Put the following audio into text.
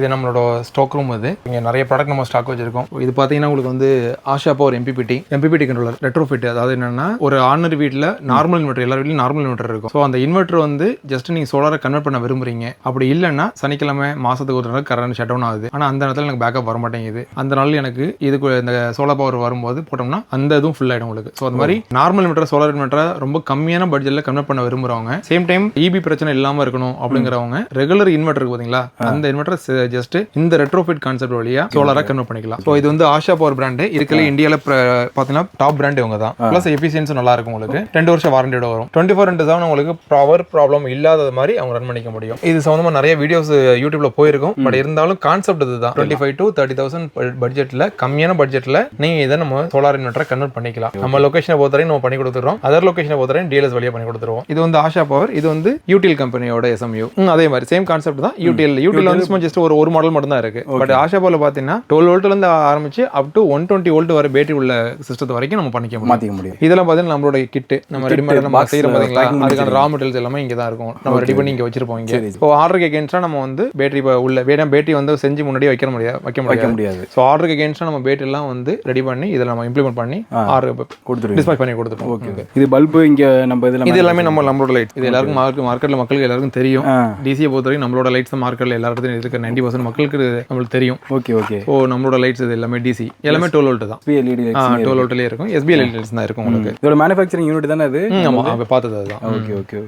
இது நம்மளோட stock room. இது இங்கே நிறைய ப்ராடக்ட் நம்ம ஸ்டாக் வச்சிருக்கோம். இது பார்த்தீங்கன்னா உங்களுக்கு வந்து Asha power MPPT controller retrofit. அதாவது என்னன்னா ஒரு ஆர்டினரி வீட்டில் நார்மல் இன்வெர்டர், எல்லா வீட்லையும் நார்மல் இன்வெர்டர் இருக்கும். ஸோ அந்த இன்வெர்டர் வந்து ஜஸ்ட் நீங்கள் சோலாரை கன்வெர்ட் பண்ண விரும்புறீங்க. அப்படி இல்லைன்னா சனிக்கிழமை மாசத்துக்கு ஒரு நாள் கரண்ட் ஷட் டவுன் ஆகுது. ஆனால் அந்த நேரத்தில் எனக்கு பேக்கப் வர மாட்டேங்குது. அந்த நாள் எனக்கு இதுக்கு இந்த சோலார் பவர் வரும்போது போட்டோம்னா அந்த இதுவும் ஃபுல் ஆகிடும் உங்களுக்கு. ஸோ அந்த மாதிரி நார்மல் இன்வெர்டர் சோலார் இன்வெர்டரை ரொம்ப கம்மியான பட்ஜெட்டில் கன்வெர்ட் பண்ண விரும்புறவங்க, சேம் டைம் இபி பிரச்சனை இல்லாமல் இருக்கணும் அப்படிங்கிறவங்க ரெகுலர் இன்வெர்டர் இருக்கு பார்த்தீங்களா, அந்த இன்வெர்டர் ஜஸ்ட் இந்த ரெட்ரோஃபிட் கான்செப்ட் வழியா சோலாரா கன்வெர்ட் பண்ணிக்கலாம். ஸோ இது வந்து ஆஷா பவர் பிராண்ட் இருக்கல இந்தியாவில் பார்த்தீங்கன்னா டாப் பிராண்ட் இவங்க தான். ப்ளஸ் எஃபிஷியன்ஸும் நல்லா இருக்கும். உங்களுக்கு 2 வருஷம் வாரண்டியோட வரும். 24/7 உங்களுக்கு பவர் ப்ராப்ளம் இல்லாத மாதிரி அவங்க ரன் பண்ணிக்க முடியும். இது சம்பந்தமா நிறைய வீடியோஸ் யூடியூப்ல போயிருக்கும். பட் இருந்தாலும் கான்செப்ட் இதுதான். 25,000 to 30,000 பட்ஜெட்ல, கம்மியான பட்ஜெட்ல நீங்க இதை நம்ம சோலார் இன்வெர்டரை கன்வெர்ட் பண்ணிக்கலாம். நம்ம லொகேஷனை பொறுத்தவரைக்கும் நம்ம பண்ணி கொடுத்துறோம். அதர் லொகேஷனை பொறுத்தவரைக்கும் டிஎல்எஸ் வழியா பண்ணி கொடுத்துருவோம். இது வந்து ஆஷா பவர். இது வந்து யூடிஎல் கம்பெனியோட எஸ்எம்யூ. அதே மாதிரி சேம் கான்செப்ட் தான். யூடிஎல் வந்து ஜஸ்ட் ஒரு மாடல் மட்டும் தான் இருக்கு. பட் ஆஷா பவர்ல பாத்தீங்கன்னா 12 வோல்ட்ல இருந்து ஆரம்பிச்சு அப் டு 120 வோல்ட் வரை பேட்டரி உள்ள சிஸ்டத்தை வரைக்கும் நம்ம மாத்திக்க முடியும். இதெல்லாம் பாத்தீங்கன்னா நம்மளோட கிட் நம்ம ரெடிமேட் நம்ம செய்யறோம் பாத்தீங்களா, அதுக்கான ரா மெட்டீரியல்ஸ் எல்லாமே இங்க தான் இருக்கும். நம்ம ரெடி பண்ணி இங்க வச்சிருப்போம். இங்க இப்போ ஆர்டருக்கு அகைன்ஸ்டா நம்ம வந்து பேட்டரி உள்ள பேட்டரி வந்து செஞ்சு முன்னாடி வைக்க முடியாது. ஸோ ஆர்டருக்கு அகைன்ஸ்டா நம்ம பேட்டரி எல்லாம் வந்து ரெடி பண்ணி இதில் நம்ம இம்ப்ளிமெண்ட் பண்ணி டிஸ்பேச் பண்ணி கொடுத்துருவோம். இது பல்பு இங்க நம்ம இது எல்லாமே நம்மளோட லைட். இது எல்லாருக்கும் மார்க்கெட்ல மக்களுக்கு எல்லாருக்கும் தெரியும். டிசியை பொறுத்தவரைக்கும் நம்மளோட லைட்ஸ் மார்க்கெட்ல எல்லா இடத்துலையும் இருக்க 90% மக்களுக்கு நம்மளுக்கு தெரியும். ஓ நம்மளோட லைட்ஸ் இது எல்லாமே டிசி, எல்லாமே 12 வோல்ட் தான். 12 வோல்ட்லயே இருக்கும். எஸ்பிஎல் லைட்ஸ் தான் இருக்கும் உங்களுக்கு. இதோட மேனுஃபேக்சரிங் யூனிட் தானே அது? ஆமா, பார்த்தது அதுதான். ஓகே.